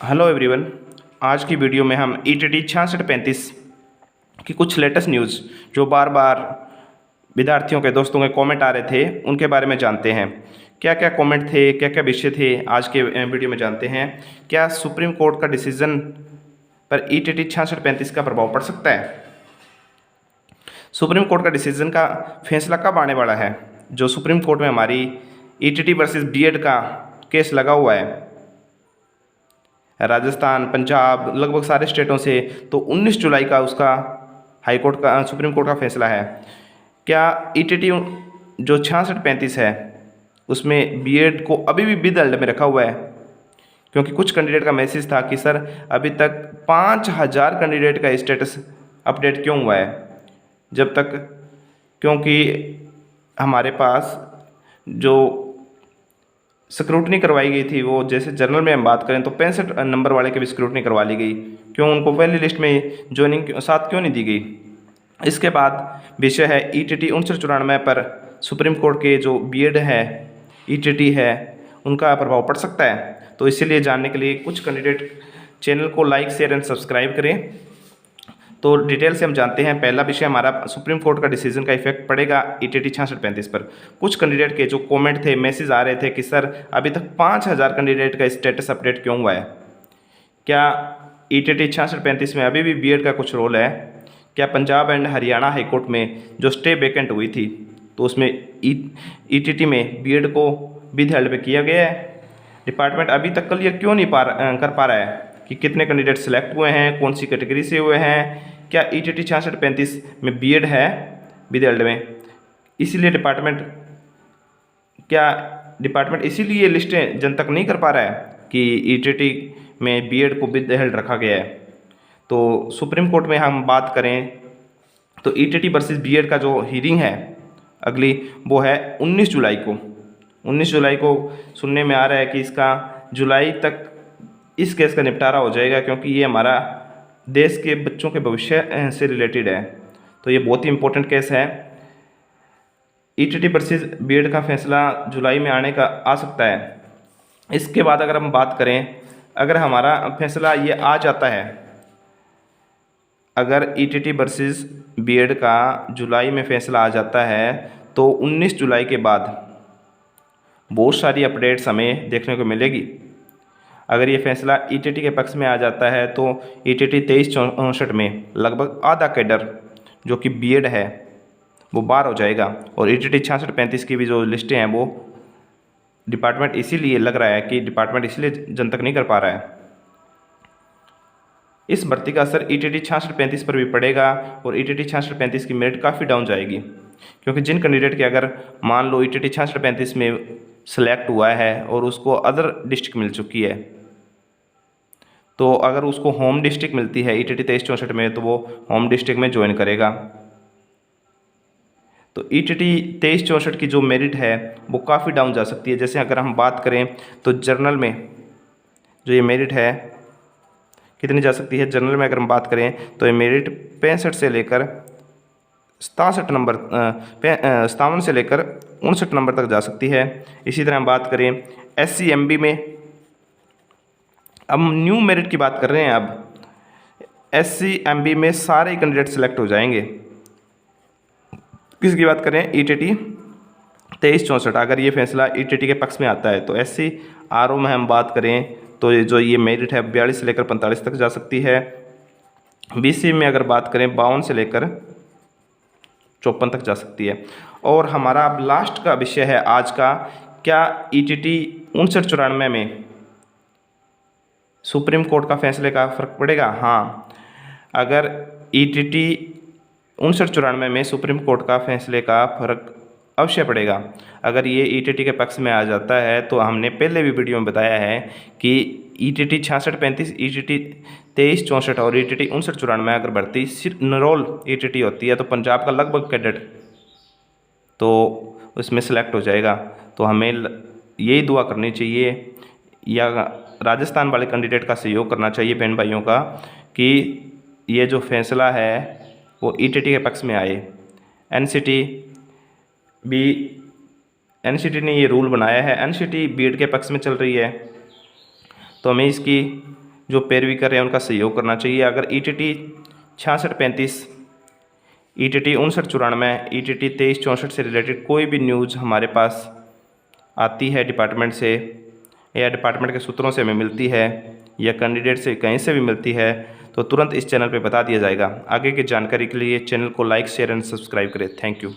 Hello everyone. आज की video में हम ईटीटी 6635 की कुछ लेटेस्ट न्यूज़ जो बार बार विद्यार्थियों के दोस्तों के कमेंट आ रहे थे उनके बारे में जानते हैं। क्या क्या कमेंट थे, क्या क्या विषय थे, आज के वीडियो में जानते हैं। क्या सुप्रीम कोर्ट का डिसीजन पर ईटीटी 6635 का प्रभाव पड़ सकता है? सुप्रीम कोर्ट का डिसीजन का फैसला कब आने वाला है? जो सुप्रीम कोर्ट में हमारी ईटीटी वर्सेस बीएड का केस लगा हुआ है राजस्थान, पंजाब, लगभग सारे स्टेटों से, तो 19 जुलाई का उसका हाई कोर्ट का सुप्रीम कोर्ट का फैसला है। क्या ईटीटी जो 6635 है उसमें बीएड को अभी भी विद में रखा हुआ है? क्योंकि कुछ कैंडिडेट का मैसेज था कि सर अभी तक 5000 कैंडिडेट का स्टेटस अपडेट क्यों हुआ है जब तक, क्योंकि हमारे पास जो स्क्रूटनी करवाई गई थी वो, जैसे जनरल में हम बात करें तो 65 नंबर वाले की भी स्क्रूटनी करवा ली गई। क्यों उनको पहली लिस्ट में ज्वाइनिंग साथ क्यों नहीं दी गई? इसके बाद विषय है ईटीटी 6994 पर सुप्रीम कोर्ट के जो बीएड है, ईटीटी है, उनका प्रभाव पड़ सकता है। तो इसीलिए जानने के लिए कुछ कैंडिडेट चैनल को लाइक, शेयर एंड सब्सक्राइब करें। तो डिटेल से हम जानते हैं। पहला विषय हमारा सुप्रीम कोर्ट का डिसीजन का इफेक्ट पड़ेगा ईटीटी 6635 पर। कुछ कैंडिडेट के जो कमेंट थे, मैसेज आ रहे थे कि सर अभी तक 5000 कैंडिडेट का स्टेटस अपडेट क्यों हुआ है? क्या ईटीटी 6635 में अभी भी बीएड का कुछ रोल है? क्या पंजाब एंड हरियाणा हाईकोर्ट में जो स्टे वेकेंट हुई थी तो उसमें ईटीटी में बीएड को विद हेल्ड पे किया गया है? डिपार्टमेंट अभी तक क्लियर क्यों नहीं कर पा रहा है कि कितने कैंडिडेट सेलेक्ट हुए हैं, कौन सी कैटेगरी से हुए हैं? क्या ईटीटी 6635 में बीएड है विद हेल्ड में? इसीलिए डिपार्टमेंट इसीलिए लिस्टें जन तक नहीं कर पा रहा है कि ईटीटी में बीएड को विद हेल्ड रखा गया है। तो सुप्रीम कोर्ट में हम बात करें तो ईटीटी वर्सेस बीएड का जो हियरिंग है अगली, वो है 19 जुलाई को। 19 जुलाई को सुनने में आ रहा है कि इसका जुलाई तक इस केस का निपटारा हो जाएगा, क्योंकि ये हमारा देश के बच्चों के भविष्य से रिलेटेड है। तो ये बहुत ही इम्पोर्टेंट केस है। ईटीटी वर्सेस बीएड का फैसला जुलाई में आने का आ सकता है। इसके बाद अगर हम बात करें, अगर हमारा फैसला ये आ जाता है, अगर ईटीटी वर्सेस बीएड का जुलाई में फैसला आ जाता है तो 19 जुलाई के बाद बहुत सारी अपडेट्स हमें देखने को मिलेगी। अगर ये फैसला ईटीटी के पक्ष में आ जाता है तो ईटीटी 2364 में लगभग आधा कैडर जो कि बीएड है वो बाहर हो जाएगा, और ईटीटी 6635 की भी जो लिस्टें हैं वो डिपार्टमेंट इसीलिए लग रहा है कि डिपार्टमेंट इसलिए जन तक नहीं कर पा रहा है। इस भर्ती का असर ईटीटी 6635 पर भी पड़ेगा और ईटीटी 6635 की मेरिट काफ़ी डाउन जाएगी, क्योंकि जिन कैंडिडेट के अगर मान लो ईटीटी 6635 में सेलेक्ट हुआ है और उसको अदर डिस्ट्रिक्ट मिल चुकी है, तो अगर उसको होम डिस्ट्रिक्ट मिलती है ईटीटी 2364 में तो वो होम डिस्ट्रिक्ट में ज्वाइन करेगा। तो ईटीटी 2364 की जो मेरिट है वो काफ़ी डाउन जा सकती है। जैसे अगर हम बात करें तो जर्नल में जो ये मेरिट है कितनी जा सकती है? जनरल में अगर हम बात करें तो ये मेरिट 65 से लेकर 67 नंबर 57 से लेकर 59 नंबर तक जा सकती है। इसी तरह हम बात करें SCMB में, अब न्यू मेरिट की बात कर रहे हैं। अब SCMB में सारे कैंडिडेट सेलेक्ट हो जाएंगे। किसकी बात करें? ईटीटी 2364। अगर ये फैसला ईटीटी के पक्ष में आता है तो SCRO में हम बात करें तो ये मेरिट है 42 से लेकर 45 तक जा सकती है। BC में अगर बात करें 52 से लेकर 54 तक जा सकती है। और हमारा अब लास्ट का विषय है आज का, क्या ईटीटी 5994 में सुप्रीम कोर्ट का फैसले का फ़र्क पड़ेगा? हाँ, अगर ईटीटी 5994 में सुप्रीम कोर्ट का फैसले का फ़र्क अवश्य पड़ेगा। अगर ये ईटीटी के पक्ष में आ जाता है तो हमने पहले भी वीडियो में बताया है कि ईटीटी 6635, ईटीटी 2364 और ईटीटी 5994 में अगर भर्ती सिर्फ नरोल ईटीटी होती है तो पंजाब का लगभग कैडेट तो उसमें सेलेक्ट हो जाएगा। तो हमें यही दुआ करनी चाहिए या राजस्थान वाले कैंडिडेट का सहयोग करना चाहिए बहन भाइयों का कि ये जो फैसला है वो ईटीटी के पक्ष में आए। एनसीटी ने ये रूल बनाया है, एनसीटी बीएड के पक्ष में चल रही है, तो हमें इसकी जो पैरवी कर रहे हैं उनका सहयोग करना चाहिए। अगर ETT 6635, ETT 5994, ETT 2364 से रिलेटेड कोई भी न्यूज़ हमारे पास आती है डिपार्टमेंट से या डिपार्टमेंट के सूत्रों से हमें मिलती है या कैंडिडेट से कहीं से भी मिलती है तो तुरंत इस चैनल पे बता दिया जाएगा। आगे की जानकारी के लिए चैनल को लाइक, शेयर एंड सब्सक्राइब करें। Thank you.